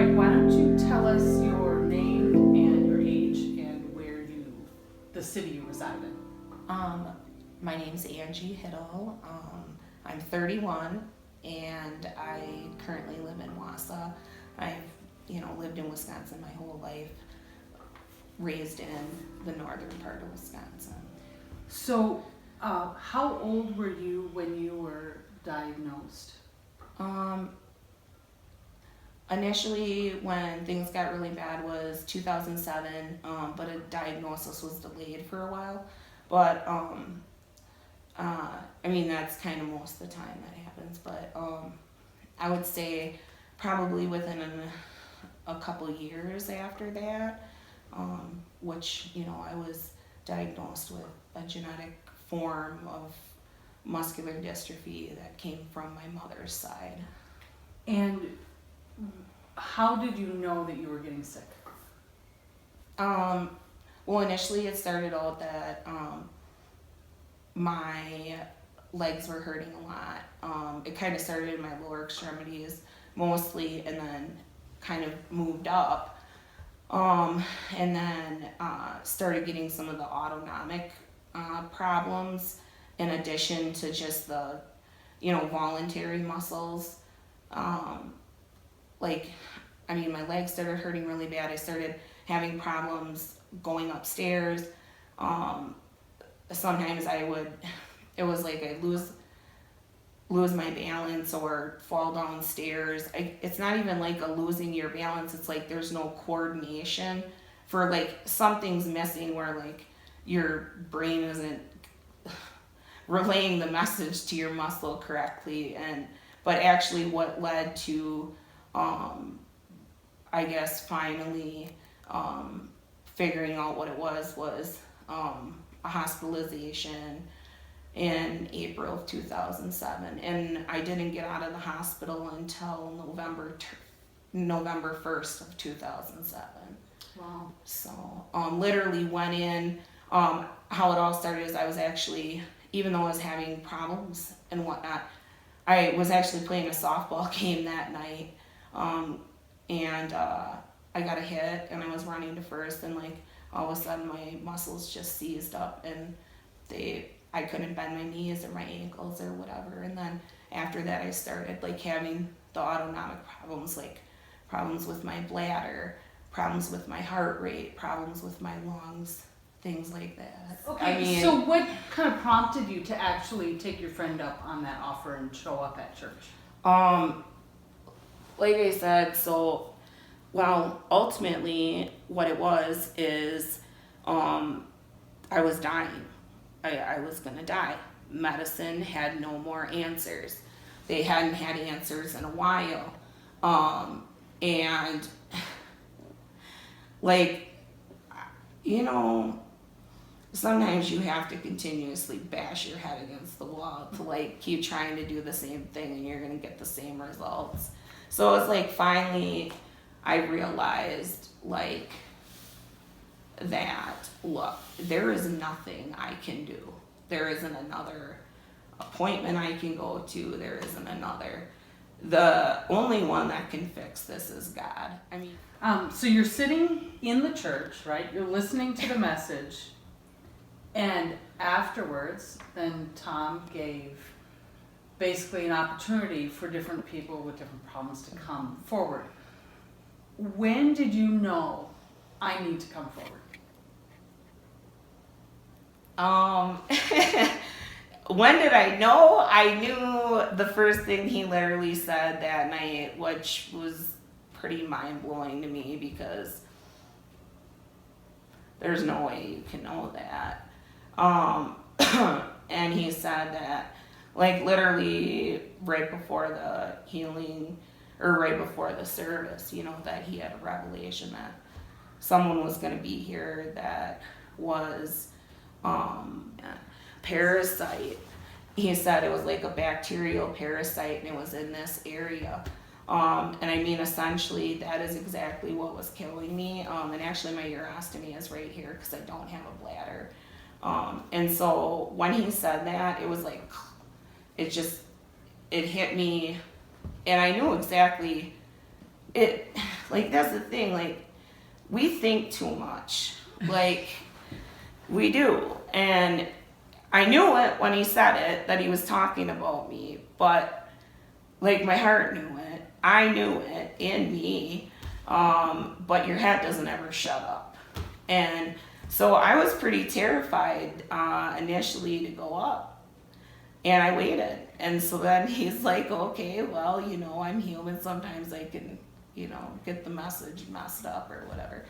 right, why don't you tell us your name and your age and the city you reside in? My name's Angie Hiddle. I'm 31 and I currently live in Wausau. I've, lived in Wisconsin my whole life, raised in the northern part of Wisconsin. So, how old were you when you were diagnosed? Initially, when things got really bad was 2007, but a diagnosis was delayed for a while. But, that's kind of most of the time that happens. But I would say probably within a couple years after that, which, I was diagnosed with a genetic form of muscular dystrophy that came from my mother's side. And how did you know that you were getting sick? Well, initially it started out that my legs were hurting a lot. It kind of started in my lower extremities mostly, and then kind of moved up. And then started getting some of the autonomic problems in addition to just the, voluntary muscles. My legs started hurting really bad. I started having problems going upstairs. Sometimes it was like I'd lose my balance or fall downstairs. It's not even like a losing your balance. It's like there's no coordination for like something's missing where like your brain isn't relaying the message to your muscle correctly. But actually what led to finally figuring out what it was a hospitalization in April of 2007, and I didn't get out of the hospital until November 1st of 2007. Wow. So literally went in. How it all started is I was actually, even though I was having problems and whatnot, I was actually playing a softball game that night, and I got a hit, and I was running to first, and like all of a sudden my muscles just seized up, and I couldn't bend my knees or my ankles or whatever. And then after that I started like having the autonomic problems, like problems with my bladder, problems with my heart rate, problems with my lungs, things like that. Okay, so what kind of prompted you to actually take your friend up on that offer and show up at church? Like I said, ultimately what it was is I was dying. I was gonna die. Medicine had no more answers. They hadn't had answers in a while. And sometimes you have to continuously bash your head against the wall to like keep trying to do the same thing, and you're gonna get the same results. So it's like finally I realized that, look, there is nothing I can do. There isn't another appointment I can go to. There isn't another. The only one that can fix this is God. So you're sitting in the church, right? You're listening to the message, and afterwards, then Tom gave basically an opportunity for different people with different problems to come forward. When did you know I need to come forward? When did I know? I knew the first thing he literally said that night, which was pretty mind-blowing to me because there's no way you can know that. And he said that, like, literally right before the healing, or right before the service, that he had a revelation that someone was going to be here that was parasite. He said it was like a bacterial parasite, and it was in this area. Essentially, that is exactly what was killing me. And actually, my urostomy is right here because I don't have a bladder. And so when he said that, it was like, it hit me, and I knew exactly it. like, that's the thing, like, we think too much. Like, we do. And I knew it when he said it, that he was talking about me, but, like, my heart knew it. I knew it in me. But your head doesn't ever shut up. And so I was pretty terrified initially to go up. And I waited. And so then he's like, okay, well, you know, I'm human. Sometimes I can, you know, get the message messed up or whatever.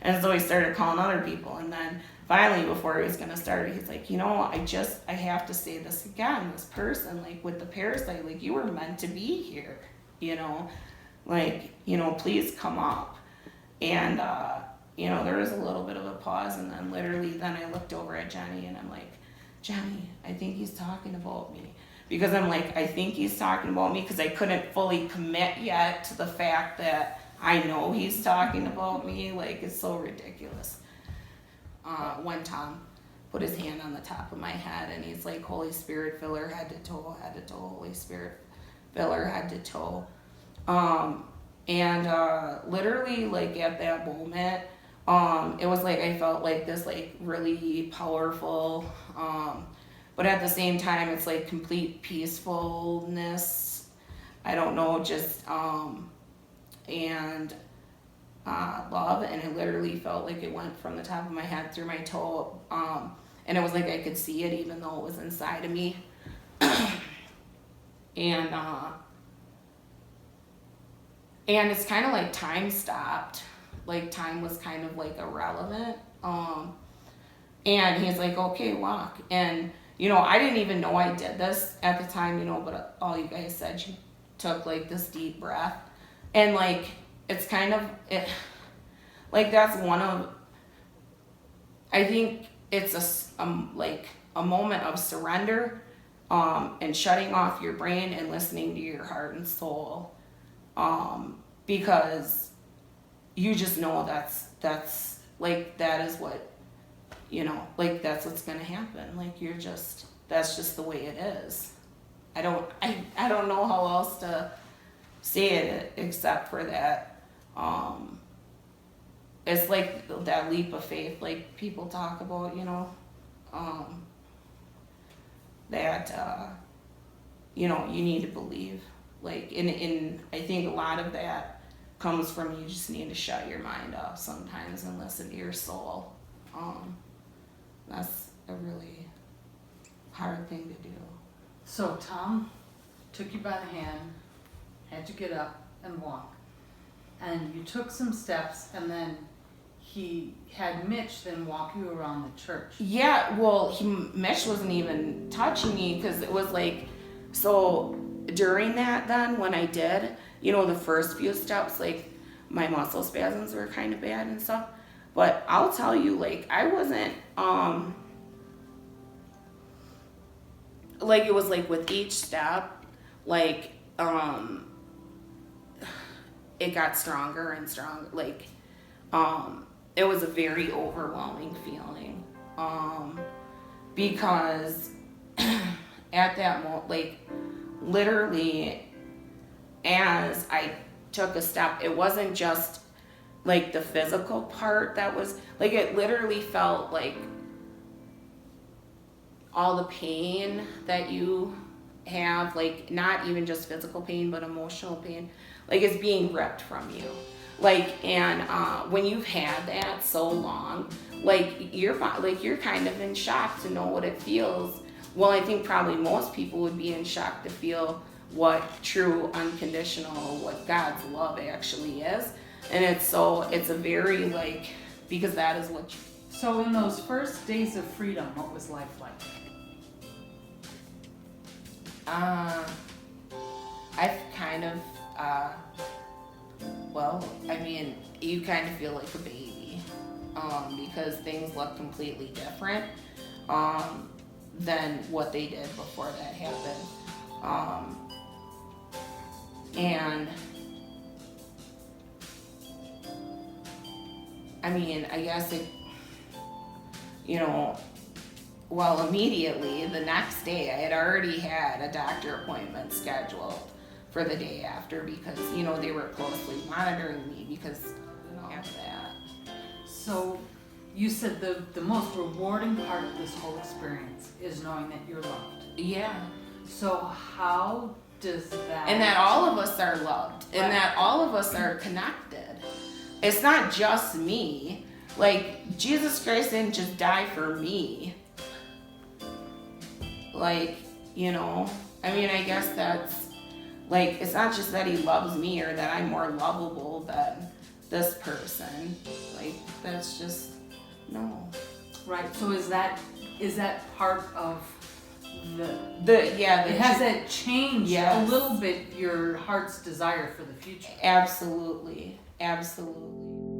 And so he started calling other people. And then finally, before he was going to start, he's like, you know, I have to say this again. This person, like, with the parasite, like, you were meant to be here, you know. Like, you know, please come up. And, you know, there was a little bit of a pause. And then literally, then I looked over at Jenny and I'm like, Jenny, I think he's talking about me. Because I'm like, I think he's talking about me because I couldn't fully commit yet to the fact that I know he's talking about me. Like, it's so ridiculous. When Tom put his hand on the top of my head and he's like, Holy Spirit, fill her head to toe, Holy Spirit, fill her head to toe. Literally, like, at that moment, it was like I felt like this, like, really powerful, but at the same time, it's like complete peacefulness. I don't know, just, love, and it literally felt like it went from the top of my head through my toe, and it was like I could see it even though it was inside of me. And it's kind of like time stopped. Like, time was kind of like irrelevant. And he's like, okay, walk. And, you know, I didn't even know I did this at the time, you know, but all you guys said, you took, like, this deep breath. And, like, it's kind of, like, that's one of, I think it's like a moment of surrender, and shutting off your brain and listening to your heart and soul. Because you just know that's like, that is what, you know, like, that's what's going to happen. Like, that's just the way it is. I don't know how else to say it except for that. It's like that leap of faith, like people talk about, you know, that, you know, you need to believe. Like, in I think a lot of that comes from you just need to shut your mind off sometimes and listen to your soul. That's a really hard thing to do. So Tom took you by the hand, had you get up and walk. And you took some steps, and then he had Mitch then walk you around the church. Yeah, well, Mitch wasn't even touching me because it was like, so during that then, when I did, you know, the first few steps, like, my muscle spasms were kind of bad and stuff. But I'll tell you, like, I wasn't, like, it was like with each step, like, it got stronger and stronger. Like, it was a very overwhelming feeling, because at that moment, like, literally, as I took a step, it wasn't just like the physical part that was, like, it literally felt like all the pain that you have, like, not even just physical pain, but emotional pain, like, it's being ripped from you. Like, and when you've had that so long, like, you're kind of in shock to know what it feels. Well, I think probably most people would be in shock to feel what true unconditional, what God's love actually is. And it's a very, like, because that is what you... So in those first days of freedom, what was life like? I've kind of, well, I mean, you kind of feel like a baby, because things look completely different, than what they did before that happened. And I mean, I guess it, you know, well, immediately the next day I had already had a doctor appointment scheduled for the day after because, you know, they were closely monitoring me because, you know, of that. So you said the most rewarding part of this whole experience is knowing that you're loved. Yeah. So how does that... And that all of us are loved. And that all of us are connected. It's not just me. Like, Jesus Christ didn't just die for me. Like, you know, I mean, I guess that's, like, it's not just that he loves me or that I'm more lovable than this person. Like, that's just, no. Right, so is that part of has that changed a little bit your heart's desire for the future? Absolutely. Absolutely.